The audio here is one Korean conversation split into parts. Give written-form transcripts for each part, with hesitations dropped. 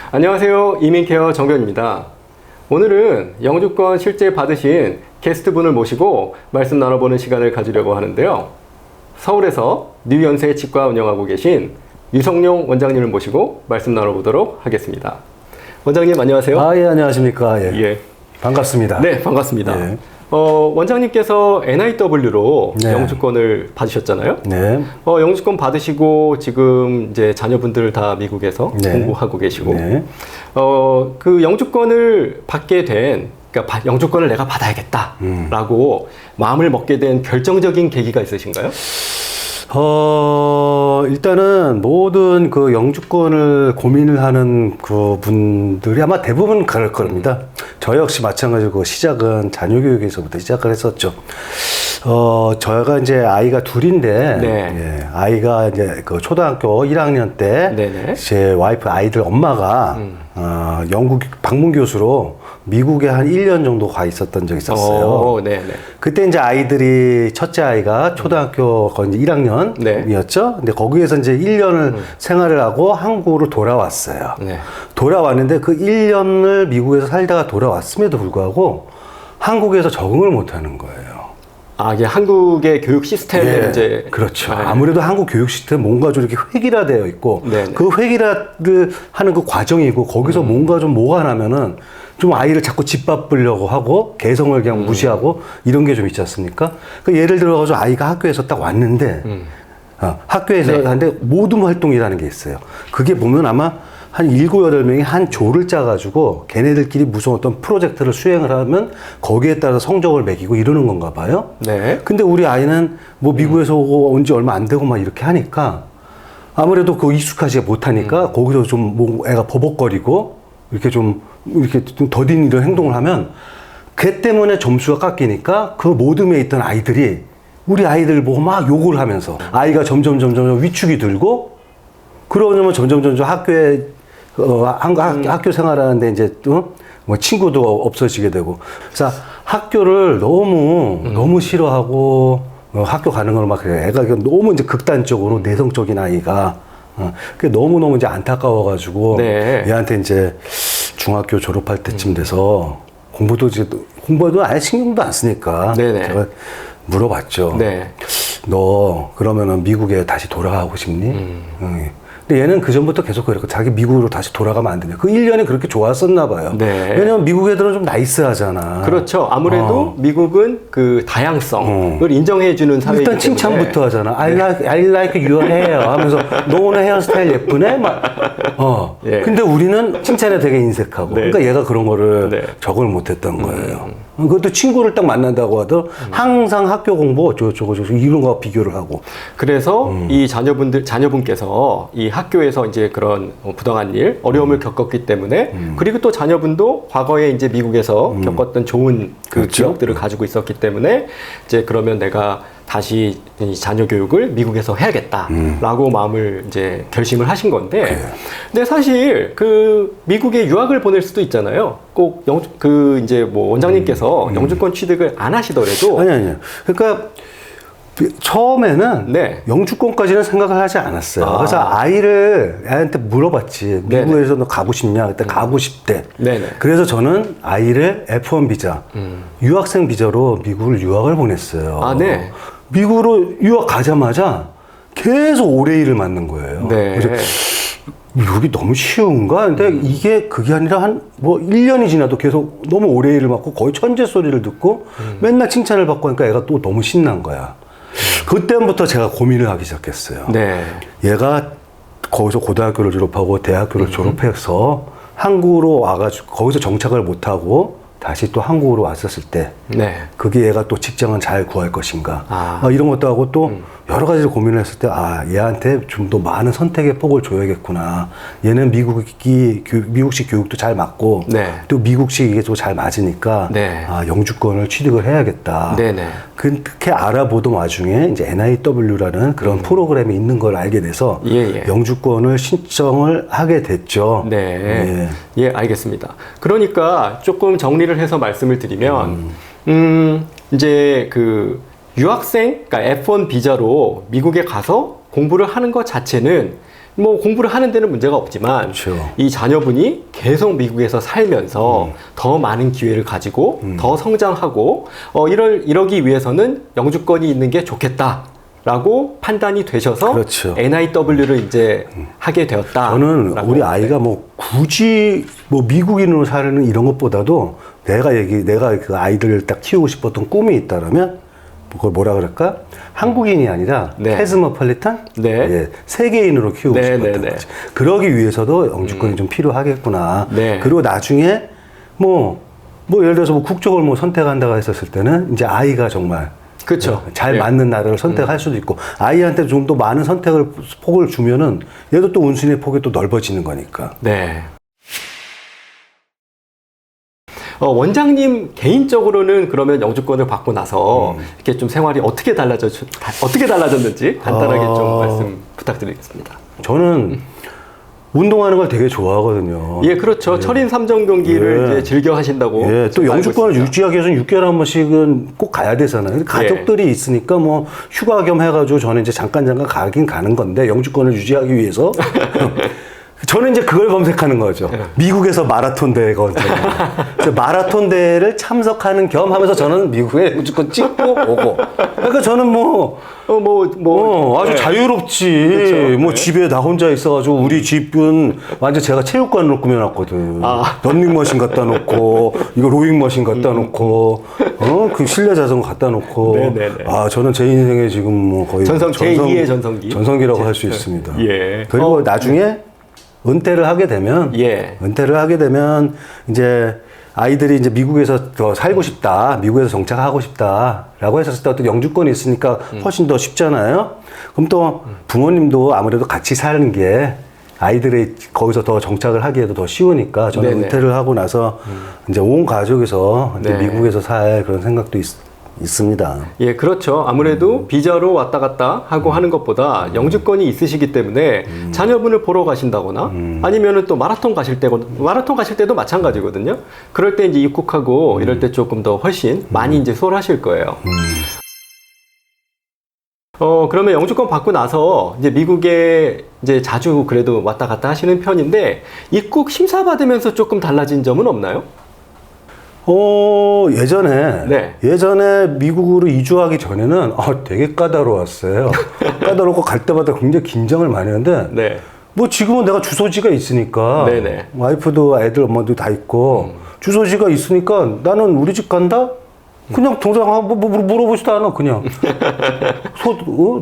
안녕하세요. 이민케어 정변입니다. 오늘은 영주권 실제 받으신 게스트분을 모시고 말씀 나눠보는 시간을 가지려고 하는데요. 서울에서 뉴연세 치과 운영하고 계신 유성룡 원장님을 모시고 말씀 나눠보도록 하겠습니다. 원장님 안녕하세요. 예, 안녕하십니까. 예. 예. 반갑습니다. 네, 반갑습니다. 예. 원장님께서 NIW로 네. 영주권을 받으셨잖아요. 네. 영주권 받으시고 지금 이제 자녀분들 다 미국에서 네. 공부하고 계시고, 네. 그 영주권을 받게 된, 그러니까 영주권을 내가 받아야겠다라고 마음을 먹게 된 결정적인 계기가 있으신가요? 일단은 모든 그 영주권을 고민을 하는 그 분들이 아마 대부분 그럴 겁니다. 저 역시 마찬가지고 시작은 자녀 교육에서부터 시작을 했었죠. 저희가 이제 아이가 둘인데, 네. 예, 아이가 이제 그 초등학교 1학년 때, 네네. 제 와이프 아이들 엄마가, 영국 방문 교수로 미국에 한 1년 정도 가 있었던 적이 있었어요. 네네. 그때 이제 아이들이, 첫째 아이가 초등학교 거의 이제 1학년이었죠. 근데 거기에서 이제 1년을 생활을 하고 한국으로 돌아왔어요. 네. 돌아왔는데 그 1년을 미국에서 살다가 돌아왔음에도 불구하고 한국에서 적응을 못 하는 거예요. 이게 한국의 교육 시스템에 예, 이제. 그렇죠. 네. 아무래도 한국 교육 시스템 뭔가 좀 이렇게 획일화되어 있고, 네네. 그 획일화를 하는 그 과정이고, 거기서 뭔가 좀 뭐가 나면은 좀 아이를 자꾸 짓바꾸려고 하고, 개성을 그냥 무시하고, 이런 게 좀 있지 않습니까? 그 예를 들어가지고 아이가 학교에서 딱 왔는데, 학교에서 네. 하는데 모둠 활동이라는 게 있어요. 그게 보면 아마 한 7, 8명이 한 조를 짜가지고 걔네들끼리 무슨 어떤 프로젝트를 수행을 하면 거기에 따라서 성적을 매기고 이러는 건가 봐요. 네. 근데 우리 아이는 뭐 미국에서 오고 온 지 얼마 안 되고 막 이렇게 하니까 아무래도 그 익숙하지 못하니까 거기서 좀 뭐 애가 버벅거리고 이렇게 좀 더딘 이런 행동을 하면 걔 때문에 점수가 깎이니까 그 모둠에 있던 아이들이 우리 아이들 보고 막 욕을 하면서 아이가 점점 위축이 들고 그러면 점점 학교에 학교 생활하는데 이제 또 뭐 친구도 없어지게 되고, 그래서 학교를 너무 싫어하고 학교 가는 걸 막 그래. 애가 너무 이제 극단적으로 내성적인 아이가 그게 너무 이제 안타까워가지고 네. 얘한테 이제 중학교 졸업할 때쯤 돼서 공부도 아예 신경도 안 쓰니까 네네. 제가 물어봤죠. 네. 너 그러면은 미국에 다시 돌아가고 싶니? 근데 얘는 그 전부터 계속 그랬고 자기 미국으로 다시 돌아가면 안 되냐. 그 1년이 그렇게 좋았었나 봐요. 네. 왜냐면 미국 애들은 좀 나이스하잖아. 그렇죠. 아무래도 미국은 그 다양성을 인정해주는 사회이기 일단 때문에. 칭찬부터 하잖아. I like your hair 하면서 너 오늘 헤어스타일 예쁘네? 막. 예. 근데 우리는 칭찬에 되게 인색하고. 네. 그러니까 얘가 그런 거를 네. 적응을 못 했던 거예요. 그것도 친구를 딱 만난다고 하도 항상 학교 공부 어쩌고 이런 거 비교를 하고. 그래서 이 자녀분께서 이 학교에서 이제 그런 부당한 일, 어려움을 겪었기 때문에 그리고 또 자녀분도 과거에 이제 미국에서 겪었던 좋은 그 그렇죠. 기억들을 가지고 있었기 때문에 이제 그러면 내가 다시 이 자녀 교육을 미국에서 해야겠다라고 마음을 이제 결심을 하신 건데, 근데 사실 그 미국에 유학을 보낼 수도 있잖아요. 꼭 이제 뭐 원장님께서 영주권 취득을 안 하시더라도. 아니. 그러니까 처음에는 네. 영주권까지는 생각을 하지 않았어요. 그래서 애한테 물어봤지. 미국에서 너 가고 싶냐? 그때 가고 싶대. 네네. 그래서 저는 아이를 F1 비자, 유학생 비자로 미국을 유학을 보냈어요. 네. 미국으로 유학 가자마자 계속 오레이를 맞는 거예요. 네. 그래서 미국이 너무 쉬운가? 근데 이게 그게 아니라 뭐 1년이 지나도 계속 너무 오레이를 맞고 거의 천재 소리를 듣고 맨날 칭찬을 받고 하니까 애가 또 너무 신난 거야. 그때부터 제가 고민을 하기 시작했어요. 네. 얘가 거기서 고등학교를 졸업하고 대학교를 졸업해서 한국으로 와가지고 거기서 정착을 못하고 다시 또 한국으로 왔었을 때 네. 그게 얘가 또 직장은 잘 구할 것인가 이런 것도 하고 또 여러 가지를 고민을 했을 때 얘한테 좀 더 많은 선택의 폭을 줘야겠구나. 얘는 미국식 교육도 잘 맞고 네. 또 미국식 이게 또 잘 맞으니까 네. 영주권을 취득을 해야겠다. 네네. 그렇게 알아보던 와중에 이제 NIW라는 그런 프로그램이 있는 걸 알게 돼서 예. 영주권을 신청을 하게 됐죠. 네. 예, 알겠습니다. 그러니까 조금 정리를 해서 말씀을 드리면, 이제 그 유학생, 그러니까 F1 비자로 미국에 가서 공부를 하는 것 자체는 뭐 공부를 하는 데는 문제가 없지만 그렇죠. 이 자녀분이 계속 미국에서 살면서 더 많은 기회를 가지고 더 성장하고 이러기 위해서는 영주권이 있는 게 좋겠다라고 판단이 되셔서 그렇죠. NIW를 이제 하게 되었다. 저는 우리 아이가 뭐 굳이 뭐 미국인으로 사는 이런 것보다도 내가 그 아이들을 딱 키우고 싶었던 꿈이 있다라면 그걸 뭐라 그럴까? 한국인이 아니라 네. 캐즈머펄리탄? 네. 예, 세계인으로 키우고 네, 싶었던 네, 거지. 그러기 위해서도 영주권이 좀 필요하겠구나. 네. 그리고 나중에 뭐 예를 들어서 뭐 국적을 뭐 선택한다고 했었을 때는 이제 아이가 정말 그렇죠. 잘 네. 맞는 나라를 선택할 수도 있고 아이한테 좀 더 많은 폭을 주면은 얘도 또 운신의 폭이 또 넓어지는 거니까. 네. 원장님 개인적으로는 그러면 영주권을 받고 나서 이렇게 좀 생활이 어떻게 달라졌는지 간단하게 좀 말씀 부탁드리겠습니다. 저는 운동하는 걸 되게 좋아하거든요. 예, 그렇죠. 철인 3종 경기를 예. 이제 즐겨 하신다고. 예, 또 지금 알고 영주권을 있습니다. 유지하기 위해서는 6개월에 한 번씩은 꼭 가야 되잖아요. 가족들이 있으니까 뭐 휴가 겸 해가지고 저는 이제 잠깐 가긴 가는 건데 영주권을 유지하기 위해서 저는 이제 그걸 검색하는 거죠. 미국에서 마라톤 대회가 언제냐. 그래서 마라톤 대회를 참석하는 겸 하면서 저는 미국에 무조건 찍고 오고. 그러니까 저는 아주 네. 자유롭지. 그렇죠. 뭐 네. 집에 나 혼자 있어가지고 우리 집은 완전 제가 체육관으로 꾸며놨거든. 런닝머신 갖다 놓고, 이거 로잉머신 갖다 놓고, 그 실내 자전거 갖다 놓고. 네네네. 저는 제 인생에 지금 뭐 거의 제2의 전성기. 전성기라고 할 수 있습니다. 예. 그리고 나중에 은퇴를 하게 되면 이제 아이들이 이제 미국에서 더 살고 싶다, 미국에서 정착하고 싶다라고 했었을 때 어떤 영주권이 있으니까 훨씬 더 쉽잖아요. 그럼 또 부모님도 아무래도 같이 사는 게 아이들이 거기서 더 정착을 하기에도 더 쉬우니까 저는 네네. 은퇴를 하고 나서 이제 온 가족에서 이제 네. 미국에서 살 그런 생각도 있습니다. 예, 그렇죠. 아무래도 비자로 왔다 갔다 하고 하는 것보다 영주권이 있으시기 때문에 자녀분을 보러 가신다거나 아니면은 또 마라톤 가실 때도 마찬가지거든요. 그럴 때 이제 입국하고 이럴 때 조금 더 훨씬 많이 이제 수월하실 거예요. 그러면 영주권 받고 나서 이제 미국에 이제 자주 그래도 왔다 갔다 하시는 편인데 입국 심사 받으면서 조금 달라진 점은 없나요? 예전에 미국으로 이주하기 전에는 되게 까다로웠어요. 까다롭고 갈 때마다 굉장히 긴장을 많이 했는데 네. 뭐 지금은 내가 주소지가 있으니까 네네. 와이프도 애들 엄마도 다 있고 주소지가 있으니까 나는 우리 집 간다? 그냥 동생하고 뭐 물어보지도 않아 그냥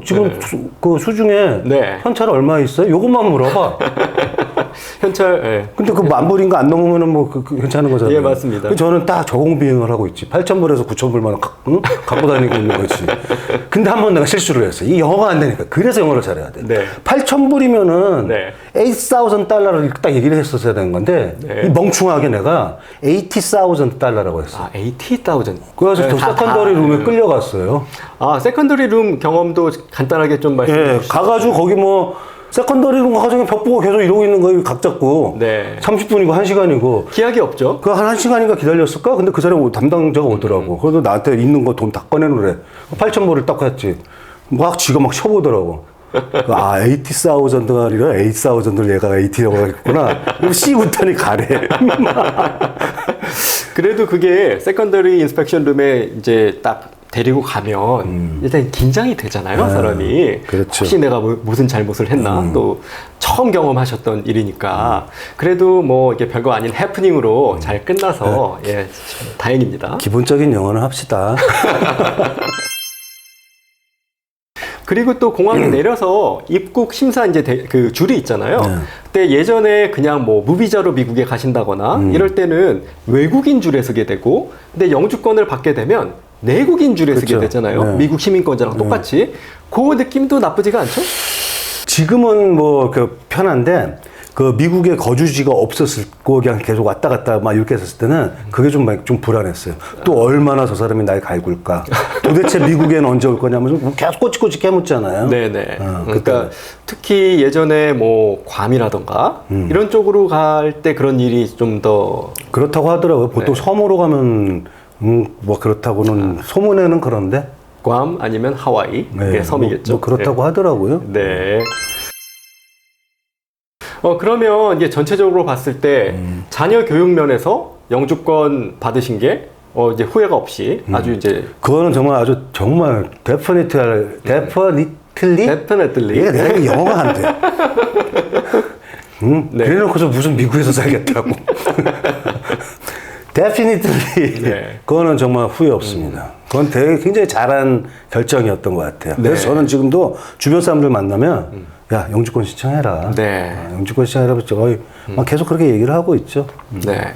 지금 그 수중에 네. 현찰 얼마 있어요? 요것만 물어봐. 현찰. 예. 근데 그 10,000불인가 안 넘으면은 뭐 괜찮은 거잖아요. 예, 맞습니다. 그래서 저는 딱 저공 비행을 하고 있지. 8,000불에서 9,000불만 갖고 다니고 있는 거지. 근데 한 번 내가 실수를 했어. 이 영어가 안 되니까. 그래서 영어를 잘해야 돼. 네. 8,000불이면은 네. $8,000를 딱 얘기를 했었어야 되는 건데 네. 이 멍충하게 내가 $80,000라고 했어. 80,000. 그래서 네, 저 세컨더리 룸에 끌려갔어요. 세컨더리 룸 경험도 간단하게 좀 말씀해 예, 주시죠. 가가지고 거기 뭐 세컨더리 룸 가가지고 벽 보고 계속 이러고 있는 거예요. 각 잡고. 네. 30분이고 1시간이고. 기약이 없죠? 그 한 1시간인가 기다렸을까? 근데 그 사람이 담당자가 오더라고. 그래서 나한테 있는 거 돈 다 꺼내놓으래. 8,000불을 딱 했지. 막 지가 막 쳐보더라고. 80,000가 아니라 8,000을 얘가 80라고 했구나. 씨 웃더니 가래. 그래도 그게 세컨더리 인스펙션 룸에 이제 딱 데리고 가면 일단 긴장이 되잖아요, 사람이. 그렇죠. 혹시 내가 무슨 잘못을 했나? 또 처음 경험하셨던 일이니까. 그래도 뭐 이게 별거 아닌 해프닝으로 잘 끝나서 예, 다행입니다. 기본적인 영어는 합시다. 그리고 또 공항에 내려서 입국 심사 이제 그 줄이 있잖아요. 그때 예전에 그냥 뭐 무비자로 미국에 가신다거나 이럴 때는 외국인 줄에 서게 되고, 근데 영주권을 받게 되면 내국인 줄에 서게 그렇죠. 되잖아요. 네. 미국 시민권자랑 똑같이. 그 느낌도 나쁘지가 않죠? 지금은 뭐 그 편한데 그 미국에 거주지가 없었을 거 그냥 계속 왔다 갔다 막 이렇게 했을 때는 그게 좀 불안했어요. 또 얼마나 저 사람이 날 갈굴까? 도대체 미국에는 언제 올 거냐면 계속 꼬치꼬치 깨묻잖아요. 네네. 그러니까 그러니까 특히 예전에 뭐 괌이라던가 이런 쪽으로 갈 때 그런 일이 좀 더 그렇다고 하더라고요. 보통 네. 섬으로 가면 뭐 그렇다고는 소문에는 그런데 괌 아니면 하와이 그게 섬이겠죠. 뭐 그렇다고 하더라고요. 네. 그러면 이제 전체적으로 봤을 때 자녀 교육 면에서 영주권 받으신 게 이제 후회가 없이 아주 이제 그거는 정말 definitely definitely 내가 영어가 안 돼. 네. 그래놓고서 무슨 미국에서 살겠다고. definitely 네. 그거는 정말 후회 없습니다. 그건 굉장히 잘한 결정이었던 것 같아요. 네. 그래서 저는 지금도 주변 사람들 만나면 야 영주권 신청해라. 네. 영주권 신청해라. 거의 막 계속 그렇게 얘기를 하고 있죠. 네.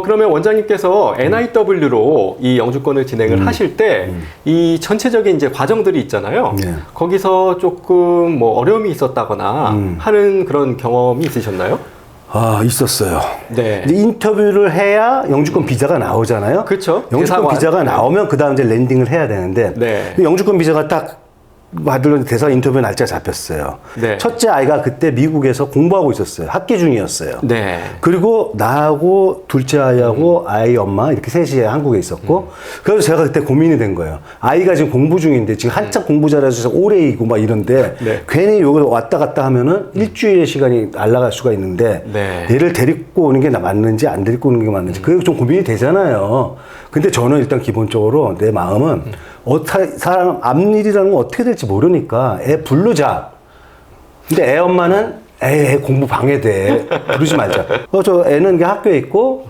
그러면 원장님께서 NIW로 이 영주권을 진행을 하실 때 이 전체적인 이제 과정들이 있잖아요. 네. 거기서 조금 뭐 어려움이 있었다거나 하는 그런 경험이 있으셨나요? 있었어요. 네. 이제 인터뷰를 해야 영주권 비자가 나오잖아요. 그렇죠. 영주권 대사관. 비자가 나오면 그 다음 이제 랜딩을 해야 되는데 네. 영주권 비자가 딱 받으려는 대사 인터뷰 날짜 잡혔어요. 네. 첫째 아이가 그때 미국에서 공부하고 있었어요. 학기 중이었어요. 네. 그리고 나하고 둘째 아이하고 아이 엄마 이렇게 셋이 한국에 있었고 그래서 제가 그때 고민이 된 거예요. 아이가 지금 공부 중인데 지금 한참 공부 잘해서 올해이고 막 이런데 네. 괜히 여기 왔다 갔다 하면은 일주일의 시간이 날아갈 수가 있는데 네. 얘를 데리고 오는 게 맞는지 안 데리고 오는 게 맞는지 그게 좀 고민이 되잖아요. 근데 저는 일단 기본적으로 내 마음은 사람 앞일이라는 건 어떻게 될지 모르니까 애 부르자. 근데 애 엄마는 애 공부 방해돼. 부르지 말자. 저 애는 이게 학교에 있고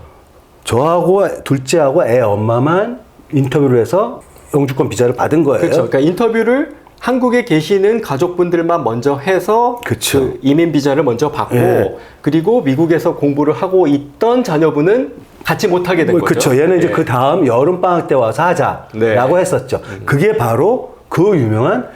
저하고 둘째하고 애 엄마만 인터뷰를 해서 영주권 비자를 받은 거예요. 그렇죠. 그러니까 인터뷰를 한국에 계시는 가족분들만 먼저 해서 그쵸. 그 이민 비자를 먼저 받고 예. 그리고 미국에서 공부를 하고 있던 자녀분은 같이 못하게 된 거죠. 그렇죠. 얘는 이제 예. 그 다음 여름 방학 때 와서 하자라고 네. 했었죠. 그게 바로 그 유명한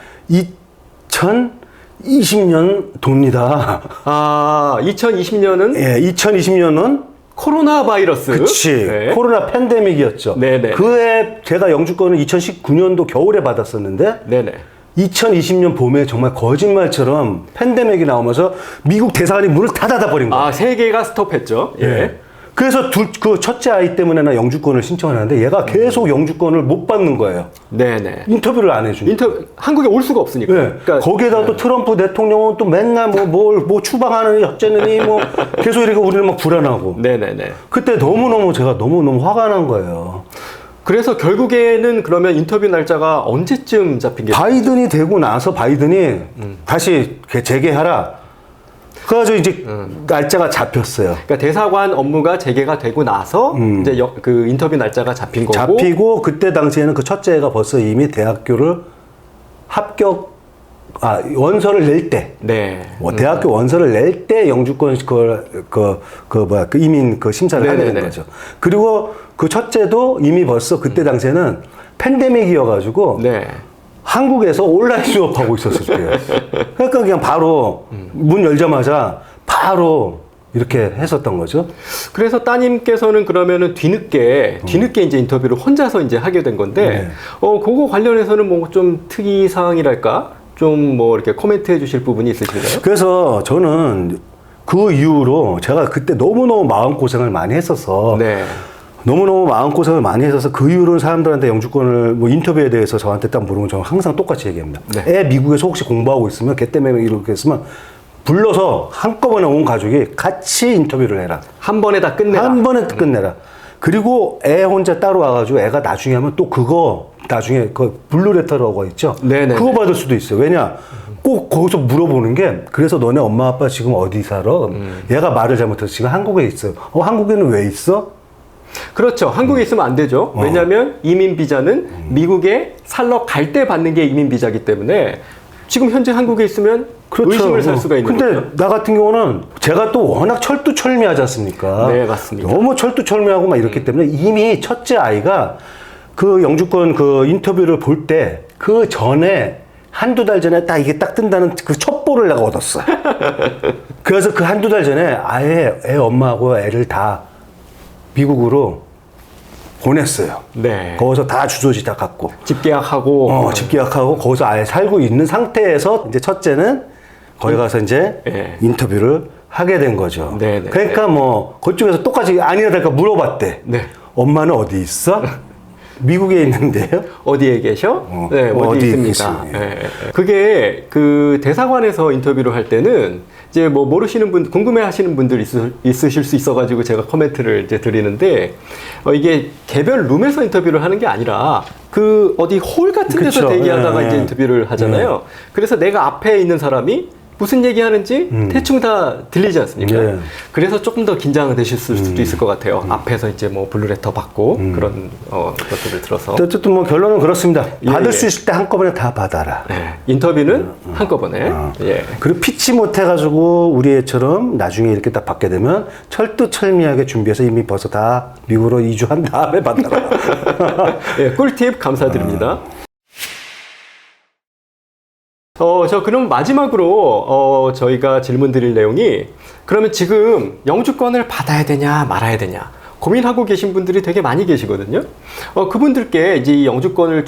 2020년 돕니다. 2020년은 예, 2020년은 코로나 바이러스. 그치. 네. 코로나 팬데믹이었죠. 네네. 그해 제가 영주권을 2019년도 겨울에 받았었는데 네네. 2020년 봄에 정말 거짓말처럼 팬데믹이 나오면서 미국 대사관이 문을 다 닫아버린 거예요. 세계가 스톱했죠. 예. 예. 그래서 그 첫째 아이 때문에 나 영주권을 신청을 하는데 얘가 계속 영주권을 못 받는 거예요. 네네. 인터뷰를 안 해주니까. 한국에 올 수가 없으니까. 네. 거기에다 또 트럼프 대통령은 또 맨날 뭐 추방하느니 어쩌느니 계속 이렇게 우리는 막 불안하고. 네네네. 그때 제가 너무너무 화가 난 거예요. 그래서 그러면 인터뷰 날짜가 언제쯤 잡힌 게? 바이든이 되고 나서 바이든이 다시 재개하라. 그래가지고 이제 날짜가 잡혔어요. 그러니까 대사관 업무가 재개가 되고 나서 이제 그 인터뷰 날짜가 잡힌 거고. 잡히고 그때 당시에는 그 첫째 애가 벌써 이미 대학교를 원서를 낼 때. 네. 대학교 원서를 낼 때 영주권 이민 심사를 하게 된 네네네. 거죠. 그리고 그 첫째도 이미 벌써 그때 당시에는 팬데믹이어가지고 네. 한국에서 온라인 수업하고 있었을 때예요. 그러니까 그냥 바로 문 열자마자 바로 이렇게 했었던 거죠. 그래서 따님께서는 그러면은 뒤늦게 이제 인터뷰를 혼자서 이제 하게 된 건데, 네. 그거 관련해서는 뭐 좀 특이 사항이랄까? 좀 뭐 이렇게 코멘트 해 주실 부분이 있으신가요? 그래서 저는 그 이후로 제가 그때 너무너무 마음고생을 많이 했어서 네. 너무너무 마음고생을 많이 했어서 그 이후로는 사람들한테 영주권을 인터뷰에 대해서 저한테 딱 물으면 저는 항상 똑같이 얘기합니다. 네. 애 미국에서 혹시 공부하고 있으면 걔 때문에 이렇게 했으면 불러서 한꺼번에 온 가족이 같이 인터뷰를 해라. 한 번에 다 끝내라. 한 번에 끝내라. 그리고 애 혼자 따로 와가지고 애가 나중에 하면 또 그거 나중에 그 블루레터라고 있죠. 네네. 그거 받을 수도 있어요. 왜냐? 꼭 거기서 물어보는 게 그래서 너네 엄마 아빠 지금 어디 살아? 얘가 말을 잘못해서 지금 한국에 있어요. 한국에는 왜 있어? 그렇죠. 한국에 있으면 안 되죠. 왜냐하면 이민 비자는 미국에 살러 갈 때 받는 게 이민 비자이기 때문에 지금 현재 한국에 있으면 의심을 살 수가 있는 근데 거죠. 나 같은 경우는 제가 또 워낙 철두철미하지 않습니까? 네, 맞습니다. 너무 철두철미하고 막 이렇기 때문에 이미 첫째 아이가 그 영주권 그 인터뷰를 볼 때 그 전에 한두 달 전에 이게 딱 뜬다는 그 첩보를 내가 얻었어. 그래서 그 한두 달 전에 아예 애 엄마하고 애를 다 미국으로 보냈어요. 네. 거기서 다 주소지 다 갖고. 집 계약하고. 집 계약하고 거기서 아예 살고 있는 상태에서 이제 첫째는 거기 가서 이제 네. 인터뷰를 하게 된 거죠. 네네. 그러니까 그쪽에서 똑같이 아니나 다를까 물어봤대. 네. 엄마는 어디 있어? 미국에 있는데요. 어디에 계셔? 네, 어디 있습니다. 있어요. 예. 예, 예. 그게 그 대사관에서 인터뷰를 할 때는 이제 뭐 모르시는 분, 궁금해하시는 분들 있으실 수 있어가지고 제가 코멘트를 이제 드리는데 이게 개별 룸에서 인터뷰를 하는 게 아니라 그 어디 홀 같은 데서 그쵸. 대기하다가 예, 이제 예. 인터뷰를 하잖아요. 그래서 내가 앞에 있는 사람이 무슨 얘기하는지 대충 다 들리지 않습니까? 예. 그래서 조금 더 긴장되실 수도 있을 것 같아요. 앞에서 이제 뭐 블루레터 받고 그런 것들을 들어서. 어쨌든 뭐 결론은 그렇습니다. 예, 받을 예. 수 있을 때 한꺼번에 다 받아라. 네, 인터뷰는 한꺼번에. 예. 그리고 피치 못해가지고 우리 애처럼 나중에 이렇게 딱 받게 되면 철두철미하게 준비해서 이미 벌써 다 미국으로 이주한 다음에 받아라. 예, 꿀팁 감사드립니다. 저 그럼 마지막으로 저희가 질문 드릴 내용이 그러면 지금 영주권을 받아야 되냐 말아야 되냐 고민하고 계신 분들이 되게 많이 계시거든요. 그분들께 이제 이 영주권을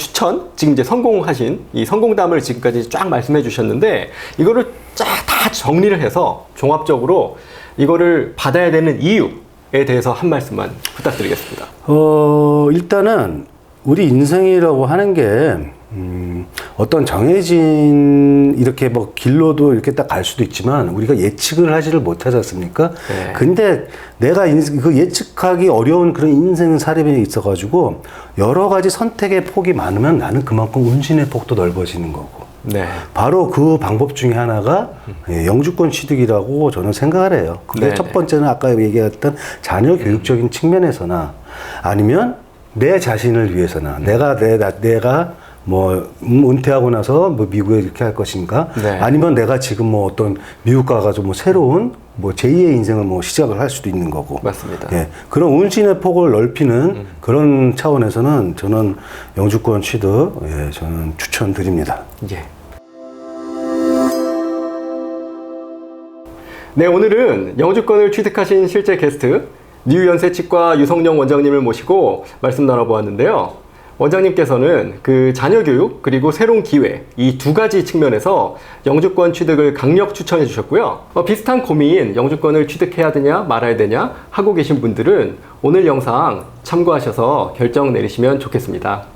지금 이제 성공하신 이 성공담을 지금까지 쫙 말씀해 주셨는데 이거를 쫙 다 정리를 해서 종합적으로 이거를 받아야 되는 이유에 대해서 한 말씀만 부탁드리겠습니다. 일단은 우리 인생이라고 하는 게 어떤 정해진 이렇게 뭐 길로도 이렇게 딱 갈 수도 있지만 우리가 예측을 하지를 못하지 않습니까? 네. 근데 내가 그 예측하기 어려운 그런 인생 사례에 있어가지고 여러 가지 선택의 폭이 많으면 나는 그만큼 운신의 폭도 넓어지는 거고. 네. 바로 그 방법 중에 하나가 영주권 취득이라고 저는 생각을 해요. 그게 네, 첫 번째는 아까 얘기했던 자녀 교육적인 측면에서나 아니면 내 자신을 위해서나 내가 뭐 은퇴하고 나서 뭐 미국에 이렇게 할 것인가 네. 아니면 내가 지금 뭐 어떤 미국 가가지고 뭐 새로운 뭐 제2의 인생을 뭐 시작을 할 수도 있는 거고. 맞습니다. 예. 그런 운신의 폭을 넓히는 그런 차원에서는 저는 영주권 취득 저는 추천드립니다. 예. 네, 오늘은 영주권을 취득하신 실제 게스트 뉴연세치과 유성영 원장님을 모시고 말씀 나눠보았는데요. 원장님께서는 그 자녀 교육 그리고 새로운 기회 이 두 가지 측면에서 영주권 취득을 강력 추천해 주셨고요. 비슷한 고민 영주권을 취득해야 되냐 말아야 되냐 하고 계신 분들은 오늘 영상 참고하셔서 결정 내리시면 좋겠습니다.